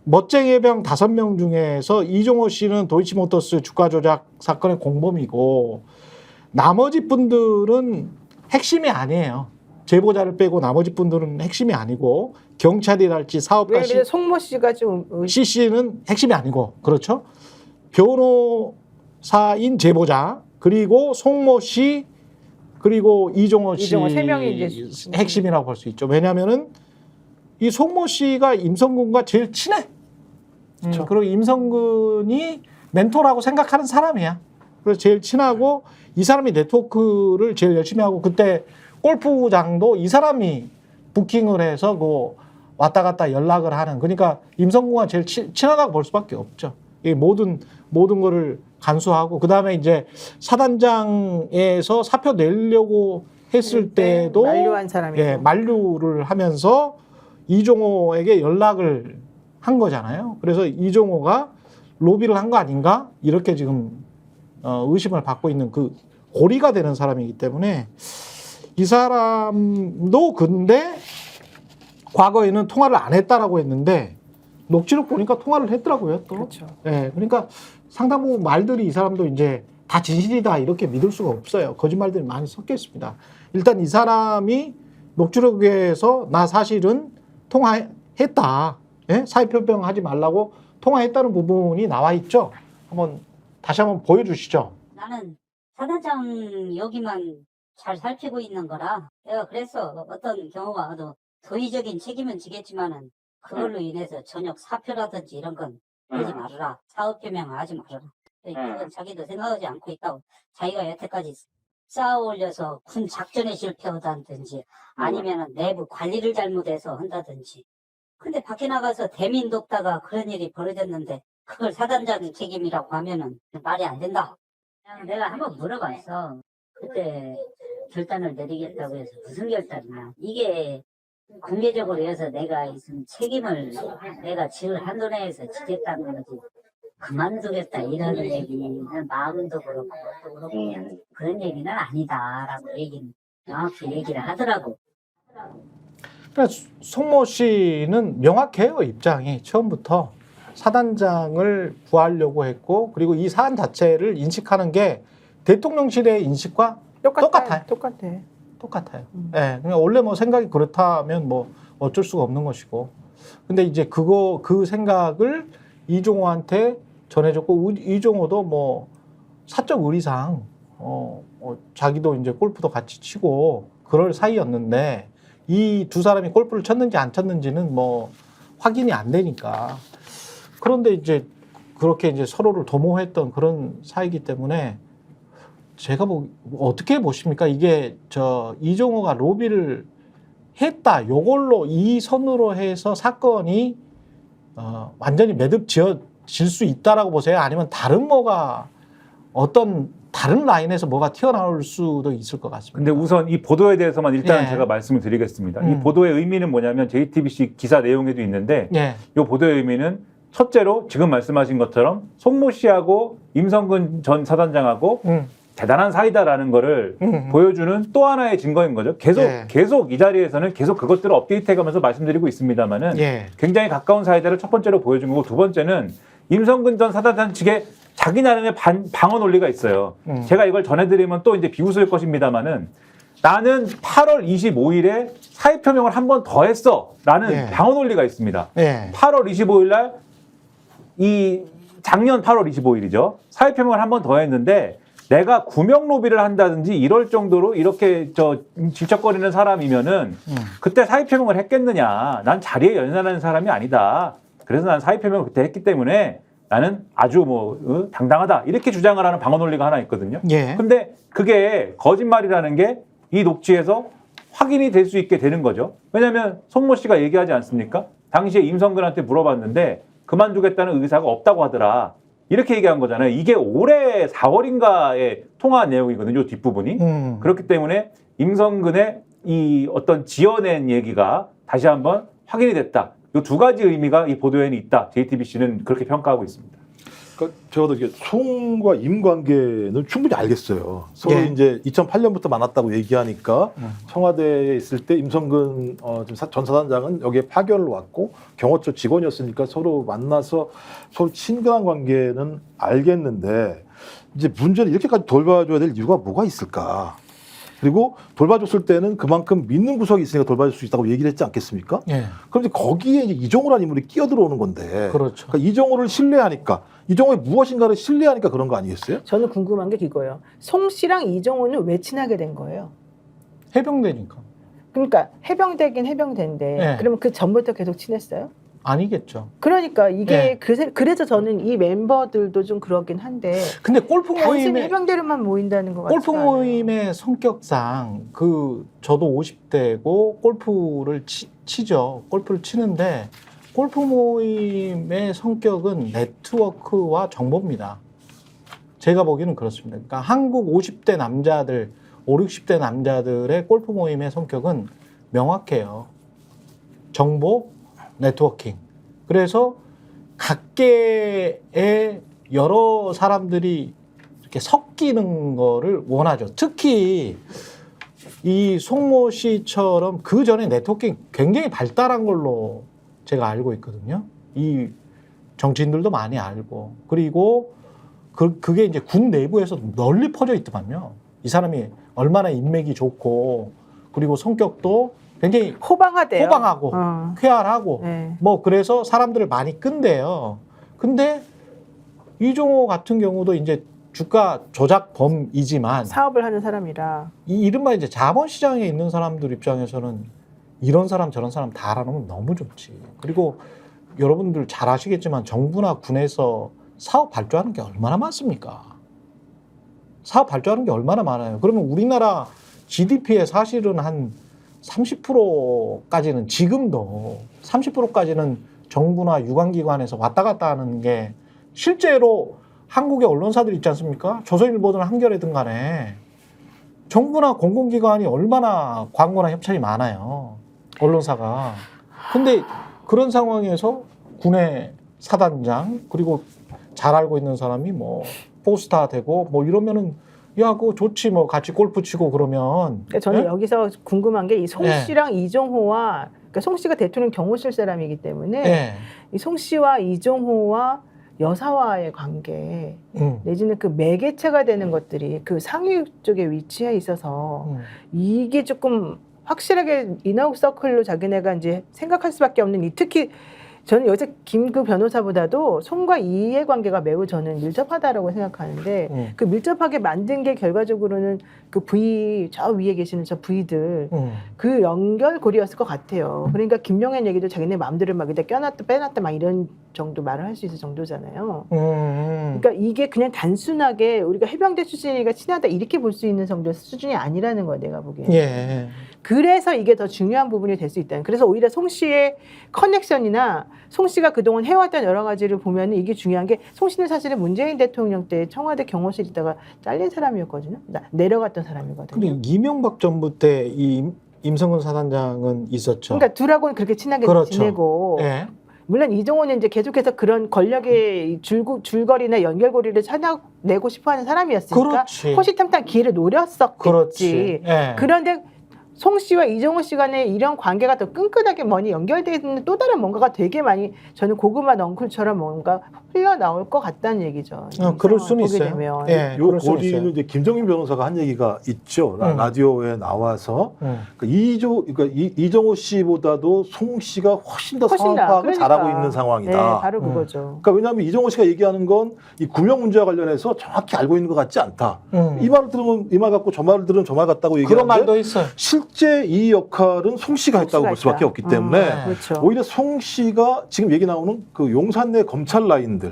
멋쟁이 해병 5명 중에서 이종호 씨는 도이치모터스 주가 조작 사건의 공범이고 나머지 분들은 핵심이 아니에요. 제보자를 빼고 나머지 분들은 핵심이 아니고 경찰이랄지 사업가 왜 송모 씨가 좀 CC는 핵심이 아니고 그렇죠. 변호사인 제보자 그리고 송모 씨 그리고 이종호 씨 세 명이 이제 핵심이라고 볼 수 있죠. 왜냐하면은 이 송모 씨가 임성근과 제일 친해. 그렇죠. 그리고 임성근이 멘토라고 생각하는 사람이야. 그래서 제일 친하고 이 사람이 네트워크를 제일 열심히 하고 그때 골프장도 이 사람이 부킹을 해서 그 왔다 갔다 연락을 하는. 그러니까 임성근과 제일 친하다고 볼 수밖에 없죠. 이 모든 거를 간수하고 그 다음에 이제 사단장에서 사표 내려고 했을 때도 만류한 사람이고. 예, 만류를 하면서 이종호에게 연락을 한 거잖아요. 그래서 이종호가 로비를 한 거 아닌가 이렇게 지금 의심을 받고 있는 그 고리가 되는 사람이기 때문에 이 사람도 근데 과거에는 통화를 안 했다라고 했는데 녹취록 보니까 통화를 했더라고요. 또. 그렇죠. 예, 그러니까 상당 부분 말들이 이 사람도 이제 다 진실이다 이렇게 믿을 수가 없어요. 거짓말들이 많이 섞여 있습니다. 일단 이 사람이 녹취록에서 나 사실은 통화했다. 예? 사회표명하지 말라고 통화했다는 부분이 나와 있죠. 다시 한번 보여주시죠. 나는 사단장 여기만 잘 살피고 있는 거라 내가 그래서 어떤 경우가 와도 도의적인 책임은 지겠지만은 그걸로 인해서 저녁 사표라든지 이런 건 하지 말아라. 사업 표명하지 말아라. 그건 자기도 생각하지 않고 있다고. 자기가 여태까지 쌓아 올려서 군 작전에 실패하다든지 아니면은 내부 관리를 잘못해서 한다든지. 근데 밖에 나가서 대민 돕다가 그런 일이 벌어졌는데 그걸 사단장 책임이라고 하면은 말이 안 된다. 내가 한번 물어봤어. 그때 결단을 내리겠다고 해서 무슨 결단이냐. 이게 공개적으로 해서 내가 무슨 책임을 내가 지을 한도내에서 지겠다는 거지. 그만두겠다 이런 얘기는 마음도 그렇고 또 그렇고 그런 얘기는 아니다라고 명확히 얘기를 하더라고. 그러니까 송모 씨는 명확해요. 입장이 처음부터 사단장을 구하려고 했고 그리고 이 사안 자체를 인식하는 게 대통령실의 인식과 똑같아요. 똑같아요. 예, 그러니까 원래 뭐 생각이 그렇다면 뭐 어쩔 수가 없는 것이고. 근데 이제 그 생각을 이종호한테 전해줬고 이종호도 뭐 사적 의리상 자기도 이제 골프도 같이 치고 그럴 사이였는데 이 두 사람이 골프를 쳤는지 안 쳤는지는 뭐 확인이 안 되니까. 그런데 이제 그렇게 이제 서로를 도모했던 그런 사이기 때문에 제가 어떻게 보십니까? 이게 이종호가 로비를 했다. 요걸로 이 선으로 해서 사건이 완전히 매듭 지어질 수 있다라고 보세요? 아니면 다른 라인에서 뭐가 튀어나올 수도 있을 것 같습니다. 근데 우선 이 보도에 대해서만 일단 제가 말씀을 드리겠습니다. 이 보도의 의미는 뭐냐면 JTBC 기사 내용에도 있는데 이 보도의 의미는 첫째로 지금 말씀하신 것처럼 송모 씨하고 임성근 전 사단장하고 대단한 사이다라는 거를 보여주는 또 하나의 증거인 거죠. 계속 이 자리에서는 계속 그것들을 업데이트해가면서 말씀드리고 있습니다만은 굉장히 가까운 사이다를 첫 번째로 보여준 거고 두 번째는 임성근 전 사단장 측에 자기 나름의 방어 논리가 있어요. 제가 이걸 전해드리면 또 이제 비웃을 것입니다만은 나는 8월 25일에 사의 표명을 한 번 더 했어라는 방어 논리가 있습니다. 8월 25일 날 작년 8월 25일이죠. 사의 표명을 한 번 더 했는데 내가 구명 로비를 한다든지 이럴 정도로 이렇게 질척거리는 사람이면은 그때 사의 표명을 했겠느냐. 난 자리에 연연하는 사람이 아니다. 그래서 난 사의 표명을 그때 했기 때문에 나는 아주 당당하다. 이렇게 주장을 하는 방어 논리가 하나 있거든요. 근데 그게 거짓말이라는 게 이 녹취에서 확인이 될 수 있게 되는 거죠. 왜냐하면 송모 씨가 얘기하지 않습니까? 당시에 임성근한테 물어봤는데 그만두겠다는 의사가 없다고 하더라. 이렇게 얘기한 거잖아요. 이게 올해 4월인가의 통화 내용이거든요. 뒷부분이. 그렇기 때문에 임성근의 이 어떤 지어낸 얘기가 다시 한번 확인이 됐다. 이 두 가지 의미가 이 보도에는 있다. JTBC는 그렇게 평가하고 있습니다. 그러니까 제가 이게 송과 임 관계는 충분히 알겠어요. 서로 예. 이제 2008년부터 만났다고 얘기하니까 청와대에 있을 때 임성근 전 사단장은 여기에 파견을 왔고 경호처 직원이었으니까 서로 만나서 서로 친근한 관계는 알겠는데 이제 문제는 이렇게까지 돌봐줘야 될 이유가 뭐가 있을까? 그리고 돌봐줬을 때는 그만큼 믿는 구석이 있으니까 돌봐줄 수 있다고 얘기를 했지 않겠습니까? 예. 그런데 거기에 이제 이종호라는 인물이 끼어들어오는 건데 그렇죠. 그러니까 이종호를 신뢰하니까 이종호의 무엇인가를 신뢰하니까 그런 거 아니겠어요? 저는 궁금한 게 이거예요. 송 씨랑 이종호는 왜 친하게 된 거예요? 해병대니까. 그러니까 해병대긴 해병대인데 네. 그러면 그 전부터 계속 친했어요? 아니겠죠. 그러니까 이게 네. 그래서 저는 이 멤버들도 좀 그러긴 한데 근데 골프 단순히 모임에 해병대로만 모인다는 것 같아요. 골프 모임의 성격상 저도 50대고 골프를 치죠. 골프를 치는데 골프 모임의 성격은 네트워크와 정보입니다. 제가 보기에는 그렇습니다. 그러니까 한국 50대 남자들, 5, 60대 남자들의 골프 모임의 성격은 명확해요. 정보, 네트워킹. 그래서 각계의 여러 사람들이 이렇게 섞이는 거를 원하죠. 특히 이 송모 씨처럼 그 전에 네트워킹 굉장히 발달한 걸로 제가 알고 있거든요. 이 정치인들도 많이 알고. 그리고 그게 이제 군 내부에서 널리 퍼져 있더만요. 이 사람이 얼마나 인맥이 좋고, 그리고 성격도 굉장히 호방하대요. 호방하고, 쾌활하고, 네. 뭐, 그래서 사람들을 많이 끈대요. 근데 이종호 같은 경우도 이제 주가 조작범이지만, 사업을 하는 사람이라. 이른바 이제 자본시장에 있는 사람들 입장에서는 이런 사람 저런 사람 다 알아놓으면 너무 좋지. 그리고 여러분들 잘 아시겠지만 정부나 군에서 사업 발주하는 게 얼마나 많습니까? 사업 발주하는 게 얼마나 많아요. 그러면 우리나라 GDP의 사실은 한 30%까지는 지금도 30%까지는 정부나 유관기관에서 왔다 갔다 하는 게 실제로 한국의 언론사들 있지 않습니까? 조선일보든 한겨레든 간에 정부나 공공기관이 얼마나 광고나 협찬이 많아요. 언론사가. 근데 그런 상황에서 군의 사단장 그리고 잘 알고 있는 사람이 뭐 포스타 되고 뭐 이러면은 야 그거 좋지 뭐 같이 골프 치고 그러면. 그러니까 저는 네? 여기서 궁금한 게 이 송 네. 씨랑 이종호와 그러니까 송 씨가 대통령 경호실 사람이기 때문에 네. 이 송 씨와 이종호와 여사와의 관계 내지는 그 매개체가 되는 것들이 그 상위 쪽에 위치해 있어서 이게 조금 확실하게 인아웃 서클로 자기네가 이제 생각할 수밖에 없는 이 특히 저는 여기서 김구 변호사보다도 송과 이의 관계가 매우 저는 밀접하다라고 생각하는데 그 밀접하게 만든 게 결과적으로는 그 V 저 위에 계시는 저 V들 그 연결고리였을 것 같아요. 그러니까 김용현 얘기도 자기네 마음대로 막 이렇게 껴놨다 빼놨다 막 이런 정도 말을 할 수 있을 정도잖아요. 그러니까 이게 그냥 단순하게 우리가 해병대 출신이니까 친하다 이렇게 볼 수 있는 정도의 수준이 아니라는 거예요. 내가 보기에는. 예. 그래서 이게 더 중요한 부분이 될 수 있다는. 그래서 오히려 송 씨의 커넥션이나 송 씨가 그동안 해왔던 여러 가지를 보면 이게 중요한 게 송 씨는 사실은 문재인 대통령 때 청와대 경호실 있다가 잘린 사람이었거든요. 내려갔던 사람이거든요. 근데 이명박 정부 때 이 임성근 사단장은 있었죠. 그러니까 둘하고는 그렇게 친하게 그렇죠. 지내고 예. 물론 이종호는 이제 계속해서 그런 권력의 줄거리나 연결고리를 찾아내고 싶어하는 사람이었으니까 그렇지. 호시탐탐 기회를 노렸었겠지. 그렇지. 예. 그런데 송 씨와 이종호 씨 간의 이런 관계가 더 끈끈하게 많이 연결되어 있는 또 다른 뭔가가 되게 많이 저는 고구마 넝쿨처럼 뭔가 흘러나올 것 같다는 얘기죠. 그럴 수는 보게 있어요. 되면. 예, 요 그럴 수는 고리는 있어요. 이제 김정인 변호사가 한 얘기가 있죠. 라디오에 나와서 그러니까 이종호 씨보다도 송 씨가 훨씬 더 상황 파악을 그러니까. 잘하고 있는 상황이다. 네, 바로 그거죠. 그러니까 왜냐하면 이종호 씨가 얘기하는 건 이 구명 문제와 관련해서 정확히 알고 있는 것 같지 않다. 이 말을 들으면 이 말 같고 저 말을 들으면 저 말 같다고 그런 얘기하는데 말도 있어요. 실제 이 역할은 송 씨가 했다고 볼 수밖에 없기 때문에 그렇죠. 오히려 송 씨가 지금 얘기 나오는 그 용산 내 검찰 라인들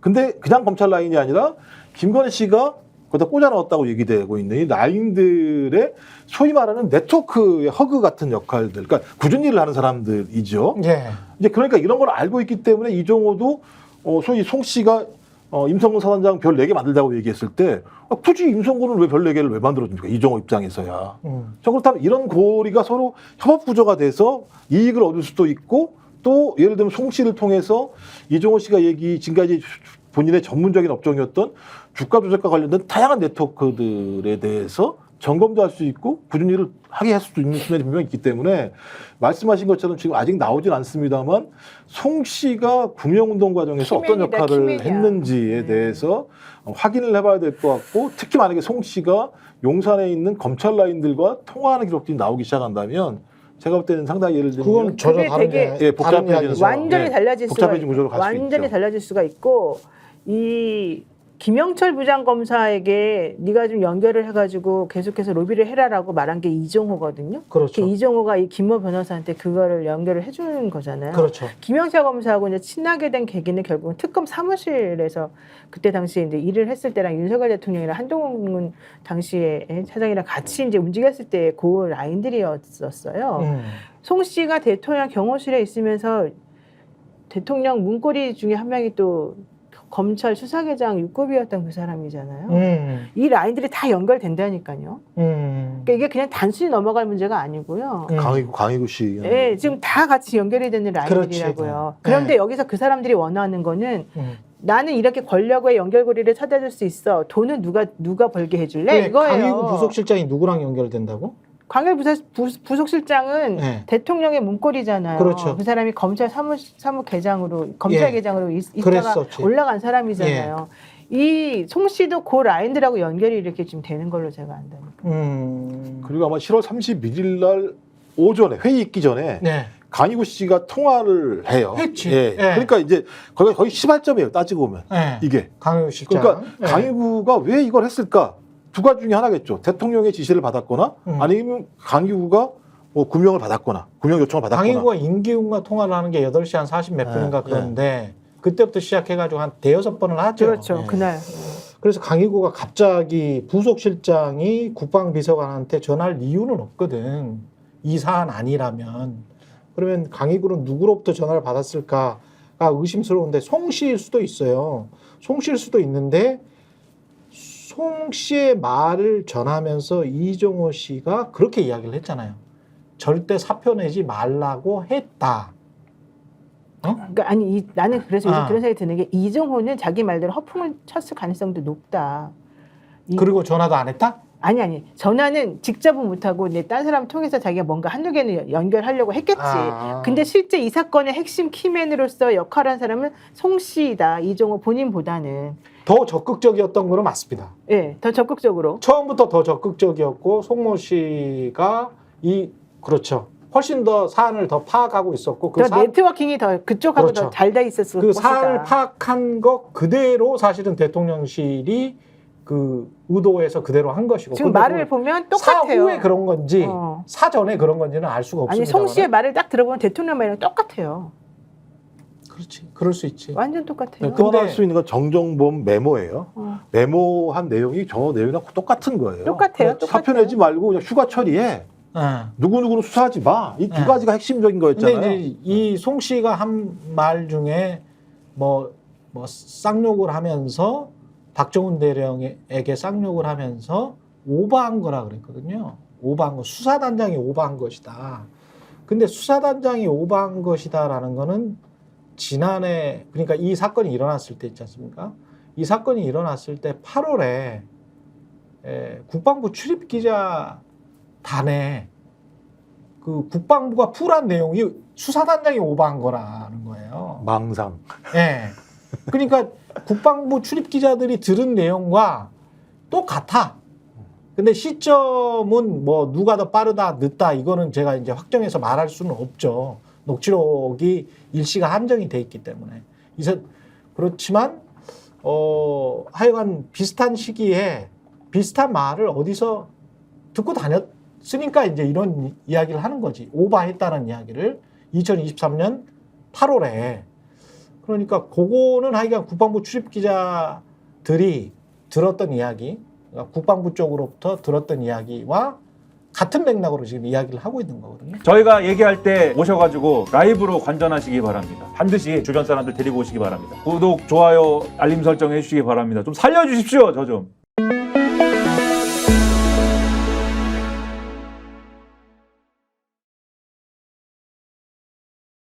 근데 그냥 검찰 라인이 아니라 김건희 씨가 거기다 꽂아 넣었다고 얘기되고 있는 이 라인들의 소위 말하는 네트워크의 허그 같은 역할들, 그러니까 굳은 일을 하는 사람들이죠. 예. 이제 그러니까 이런 걸 알고 있기 때문에 이종호도 소위 송 씨가 임성근 사단장 별 4개 만들자고 얘기했을 때 굳이 임성근은 왜 별 4개를 왜 만들어줍니까? 이종호 입장에서야. 자, 그렇다면 이런 고리가 서로 협업 구조가 돼서 이익을 얻을 수도 있고 또 예를 들면 송 씨를 통해서 이종호 씨가 지금까지 본인의 전문적인 업종이었던 주가 조작과 관련된 다양한 네트워크들에 대해서 점검도 할 수 있고 꾸준히 일을 하게 할 수도 있는 측면이 분명히 있기 때문에 말씀하신 것처럼 지금 아직 나오진 않습니다만 송 씨가 구명운동 과정에서 어떤 키맨이다, 역할을 키맨이야. 했는지에 대해서 확인을 해봐야 될 것 같고 특히 만약에 송 씨가 용산에 있는 검찰 라인들과 통화하는 기록들이 나오기 시작한다면 제가 볼 때는 상당히 예를 들면 그건 전혀 그게 다른 되게 게 예, 복잡해지는 다른 이야기죠. 완전히 예, 달라질 수가 복잡해진 구조로 갈 수 완전히 있죠. 달라질 수가 있고 이 김영철 부장검사에게 네가 좀 연결을 해가지고 계속해서 로비를 해라라고 말한 게 이종호거든요. 그렇죠. 그 이종호가 이 김모 변호사한테 그거를 연결을 해주는 거잖아요. 그렇죠. 김영철 검사하고 이제 친하게 된 계기는 결국은 특검 사무실에서 그때 당시에 이제 일을 했을 때랑 윤석열 대통령이랑 한동훈 당시에 차장이랑 같이 이제 움직였을 때 그 라인들이었었어요. 송 씨가 대통령 경호실에 있으면서 대통령 문고리 중에 한 명이 또 검찰 수사계장 육급이었던 그 사람이잖아요. 이 라인들이 다 연결된다니까요. 그러니까 이게 그냥 단순히 넘어갈 문제가 아니고요. 강희구 씨. 네, 지금 다 같이 연결이 되는 라인들이라고요. 그런데 네. 여기서 그 사람들이 원하는 거는 나는 이렇게 권력의 연결고리를 찾아줄 수 있어. 돈은 누가 벌게 해줄래? 이거예요. 강희구 부속실장이 누구랑 연결된다고? 광일 부속실장은 네. 대통령의 문고리잖아요. 그렇죠. 그 사람이 검찰 사무계장으로 검찰계장으로 있다가 그랬었지. 올라간 사람이잖아요. 이 송 씨도 그 라인들하고 연결이 이렇게 지금 되는 걸로 제가 안다니까. 그리고 아마 7월 31일 날 오전에 회의 있기 전에 네. 강희구 씨가 통화를 해요. 했지. 예. 예. 그러니까 이제 거의 시발점이에요. 따지고 보면 네. 이게. 강희구 실장. 그러니까 네. 강희구가 왜 이걸 했을까? 두 가지 중에 하나겠죠. 대통령의 지시를 받았거나 아니면 강희구가 뭐 구명을 받았거나 구명 요청을 받았거나. 강희구가 임기훈과 통화를 하는 게 8시 한 40 몇 분인가 그런데 그때부터 시작해가지고 한 대여섯 번을 하죠. 그렇죠. 예. 그날. 그래서 강희구가 갑자기 부속실장이 국방비서관한테 전화할 이유는 없거든. 이 사안 아니라면. 그러면 강희구는 누구로부터 전화를 받았을까가 의심스러운데 송 씨일 수도 있어요. 송 씨일 수도 있는데 송 씨의 말을 전하면서 이종호 씨가 그렇게 이야기를 했잖아요. 절대 사표 내지 말라고 했다. 그러니까 아니 나는 그래서 요즘 아. 그런 생각이 드는 게 이종호는 자기 말대로 허풍을 쳤을 가능성도 높다. 그리고 전화도 안 했다? 아니 전화는 직접은 못하고 이제 딴 사람 통해서 자기가 뭔가 한두 개는 연결하려고 했겠지. 아. 근데 실제 이 사건의 핵심 키맨으로서 역할을 한 사람은 송 씨이다. 이종호 본인보다는. 더 적극적이었던 거는 맞습니다. 예, 더 적극적으로. 처음부터 더 적극적이었고 송모 씨가 그렇죠. 훨씬 더 사안을 더 파악하고 있었고 더 네트워킹이 더 그쪽하고 그렇죠. 더 잘 돼 있었을 그 것이다. 사안을 파악한 것 그대로 사실은 대통령실이 그 의도에서 그대로 한 것이고 지금 근데 말을 그 보면 똑같아요. 사후에 그런 건지 사전에 그런 건지는 알 수가 아니 없습니다. 송 씨의 말을 딱 들어보면 대통령 말이랑 똑같아요. 그렇지. 그럴 수 있지. 완전 똑같아요. 또 하나 할 수 있는 건 정정범 메모예요. 어. 메모한 내용이 저 내용이랑 똑같은 거예요. 똑같아요. 사표 내지 말고 그냥 휴가 처리해. 누구누구는 수사하지 마. 이 두 가지가 핵심적인 거였잖아요. 근데 이제 이 송 씨가 한 말 중에 뭐 쌍욕을 하면서 박정훈 대령에게 쌍욕을 하면서 오버한 거라 그랬거든요. 오버한 거. 수사단장이 오버한 것이다. 근데 수사단장이 오버한 것이다라는 거는 지난해 그러니까 이 사건이 일어났을 때 있지 않습니까? 이 사건이 일어났을 때 8월에 국방부 출입기자단에 그 국방부가 풀한 내용이 수사단장이 오버한 거라는 거예요. 망상. 예. 그러니까 국방부 출입기자들이 들은 내용과 똑같아. 근데 시점은 뭐 누가 더 빠르다, 늦다 이거는 제가 이제 확정해서 말할 수는 없죠. 녹취록이 일시가 한정이 돼 있기 때문에. 그렇지만 하여간 비슷한 시기에 비슷한 말을 어디서 듣고 다녔으니까 이제 이런 이야기를 하는 거지. 오버했다는 이야기를 2023년 8월에. 그러니까 그거는 하여간 국방부 출입기자들이 들었던 이야기, 그러니까 국방부 쪽으로부터 들었던 이야기와 같은 맥락으로 지금 이야기를 하고 있는 거거든요. 저희가 얘기할 때 오셔가지고 라이브로 관전하시기 바랍니다. 반드시 주변 사람들 데리고 오시기 바랍니다. 구독, 좋아요, 알림 설정 해주시기 바랍니다. 좀 살려주십시오, 저 좀.